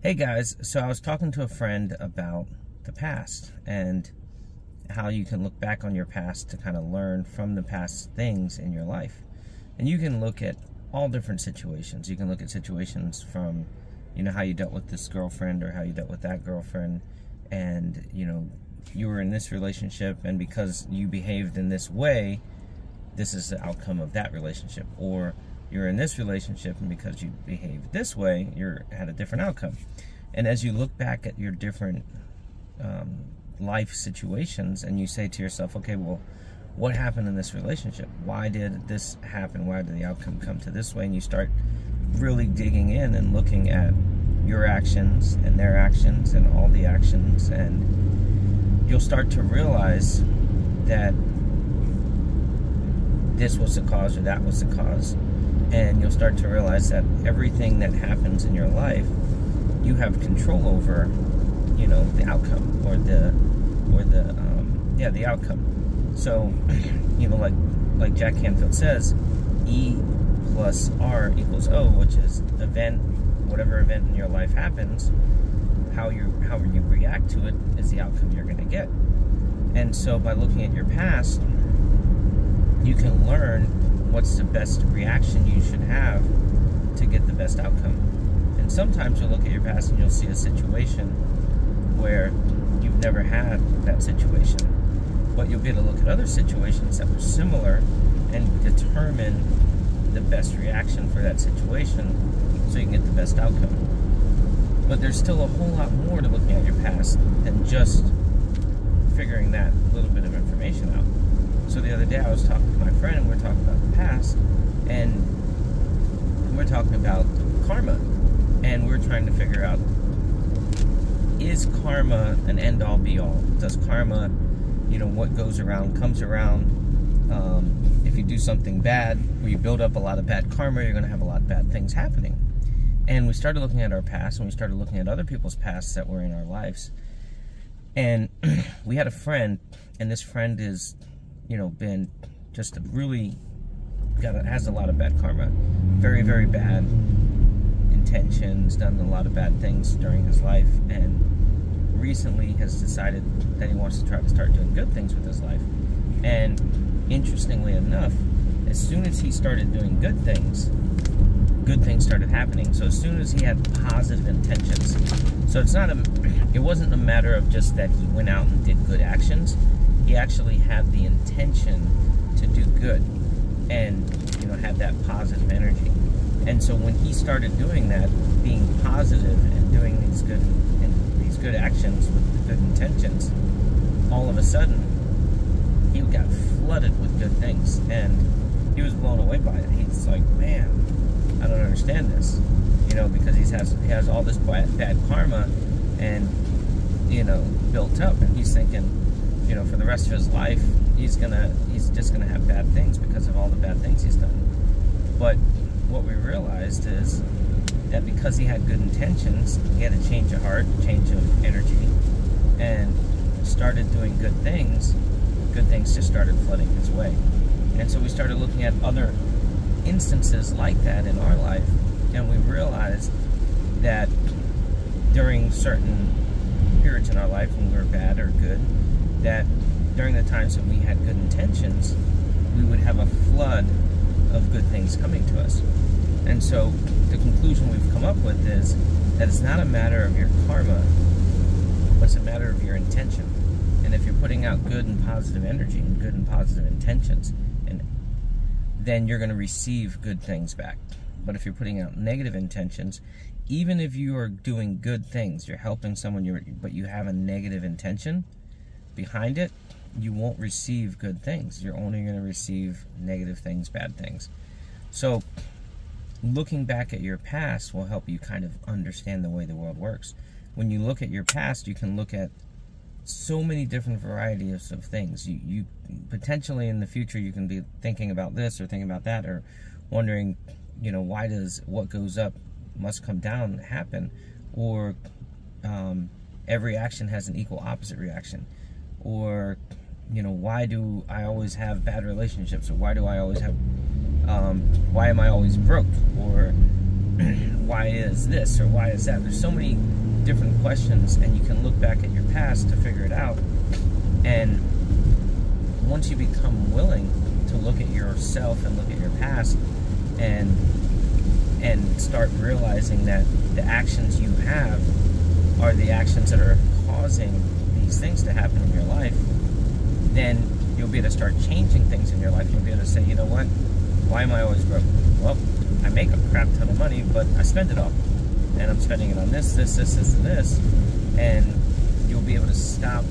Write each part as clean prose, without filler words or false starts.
Hey guys, so I was talking to a friend about the past and how you can look back on your past to kind of learn from the past things in your life. And you can look at all different situations. You can look at situations from, how you dealt with this girlfriend or how you dealt with that girlfriend, and, you were in this relationship, and because you behaved in this way, this is the outcome of that relationship. Or you're in this relationship, and because you behaved this way, you had a different outcome. And as you look back at your different life situations, and you say to yourself, okay, well, what happened in this relationship? Why did this happen? Why did the outcome come to this way? And you start really digging in and looking at your actions and their actions and all the actions, and you'll start to realize that this was the cause or that was the cause. And you'll start to realize that everything that happens in your life, you have control over, the outcome or the outcome. So, like Jack Canfield says, E plus R equals O, which is whatever event in your life happens, how you react to it is the outcome you're going to get. And so by looking at your past, you can learn what's the best reaction you should have to get the best outcome. And sometimes you'll look at your past and you'll see a situation where you've never had that situation, but you'll be able to look at other situations that were similar and determine the best reaction for that situation so you can get the best outcome. But there's still a whole lot more to looking at your past than just figuring that little bit of information out. So the other day I was talking to my friend, and we were talking about the past, and we're talking about karma, and we're trying to figure out, is karma an end-all be-all? Does karma, what goes around comes around? If you do something bad, or you build up a lot of bad karma, you're going to have a lot of bad things happening. And we started looking at our past, and we started looking at other people's pasts that were in our lives. And we had a friend, and this friend is, been just has a lot of bad karma. Very, very bad intentions, done a lot of bad things during his life, and recently has decided that he wants to try to start doing good things with his life. And interestingly enough, as soon as he started doing good things started happening. So as soon as he had positive intentions, so it wasn't a matter of just that he went out and did good actions. He actually had the intention to do good and, had that positive energy. And so when he started doing that, being positive and doing these good actions with good intentions, all of a sudden he got flooded with good things, and he was blown away by it. He's like, man, I don't understand this, because he has all this bad karma and built up, and he's thinking, for the rest of his life, he's just gonna have bad things because of all the bad things he's done. But what we realized is that because he had good intentions, he had a change of heart, change of energy, and started doing good things just started flooding his way. And so we started looking at other instances like that in our life, and we realized that during certain periods in our life when we were bad or good, that during the times that we had good intentions, we would have a flood of good things coming to us. And so the conclusion we've come up with is that it's not a matter of your karma, but it's a matter of your intention. And if you're putting out good and positive energy and good and positive intentions, then you're going to receive good things back. But if you're putting out negative intentions, even if you are doing good things, you're helping someone, but you have a negative intention behind it, you won't receive good things. You're only going to receive negative things, bad things. So looking back at your past will help you kind of understand the way the world works. When you look at your past, you can look at so many different varieties of things. You potentially in the future, you can be thinking about this or thinking about that, or wondering, why does what goes up must come down happen, or every action has an equal opposite reaction, or why do I always have bad relationships, or why do I always have why am I always broke, or why is this or why is that? There's so many different questions, and you can look back at your past to figure it out. And once you become willing to look at yourself and look at your past and start realizing that the actions you have are the actions that are causing these things to happen in your life, then you'll be able to start changing things in your life. You'll be able to say, you know what? Why am I always broke? Well, I make a crap ton of money, but I spend it all. And I'm spending it on this, and this. And you'll be able to stop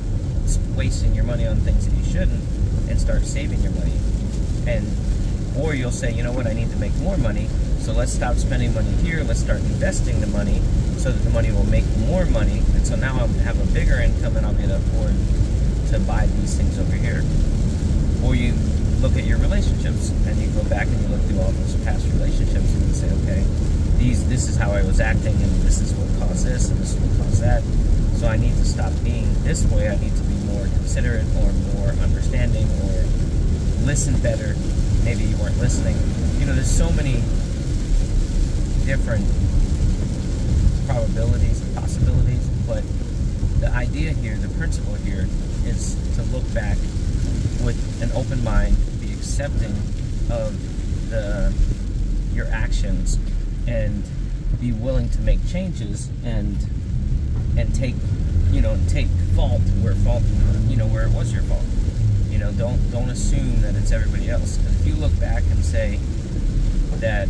wasting your money on things that you shouldn't and start saving your money. Or you'll say, you know what, I need to make more money, so let's stop spending money here, let's start investing the money so that the money will make more money, and so now I'll have a bigger income and I'll be able to afford to buy these things over here. Or you look at your relationships and you go back and you look through all those past relationships and you say, okay, this is how I was acting, and this is what caused this, and this is what caused that, so I need to stop being this way. I need to be more considerate or more understanding or listen better. Maybe you weren't listening. You know, there's so many different probabilities and possibilities, but the idea here, the principle here, is to look back with an open mind, be accepting of your actions, and be willing to make changes and take fault where it was your fault. You know, don't assume that it's everybody else. Because if you look back and say that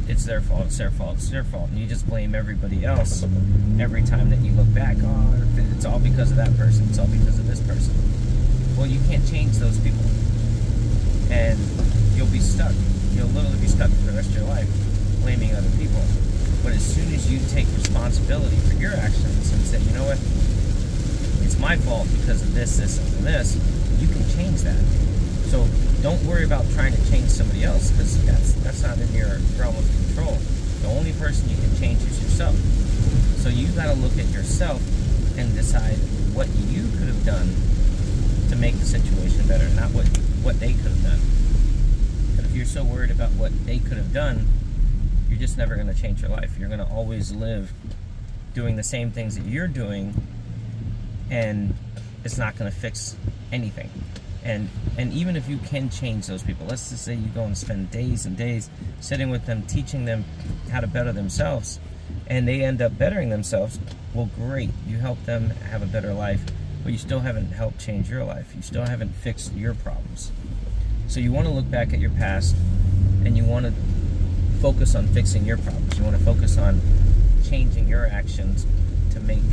it's their fault, and you just blame everybody else every time that you look back, oh, it's all because of that person, it's all because of this person. Well, you can't change those people. And you'll be stuck. You'll literally be stuck for the rest of your life blaming other people. But as soon as you take responsibility for your actions and say, you know what, it's my fault because of this, and this, you can change that. So don't worry about trying to change somebody else, because that's not in your realm of control. The only person you can change is yourself. So you got to look at yourself and decide what you could have done to make the situation better, not what they could have done. But if you're so worried about what they could have done, you're just never going to change your life. You're going to always live doing the same things that you're doing, and it's not going to fix anything. And even if you can change those people, let's just say you go and spend days and days sitting with them, teaching them how to better themselves, and they end up bettering themselves, well, great, you help them have a better life, but you still haven't helped change your life. You still haven't fixed your problems. So you want to look back at your past, and you want to focus on fixing your problems. You want to focus on changing your actions to make,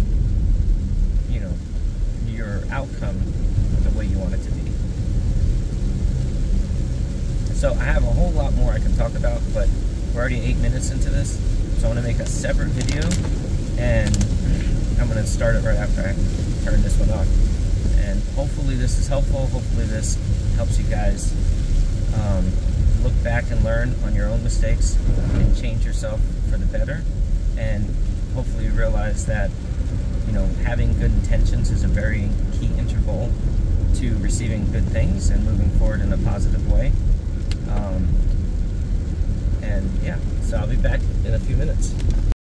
you know, your outcome the way you want it to be. So I have a whole lot more I can talk about, but we're already 8 minutes into this, so I want to make a separate video, and I'm going to start it right after I turn this one off. And hopefully this is helpful. Hopefully this helps you guys look back and learn on your own mistakes and change yourself for the better. And hopefully you realize that, you know, having good intentions is a very key integral to receiving good things and moving forward in a positive way. And yeah, so I'll be back in a few minutes.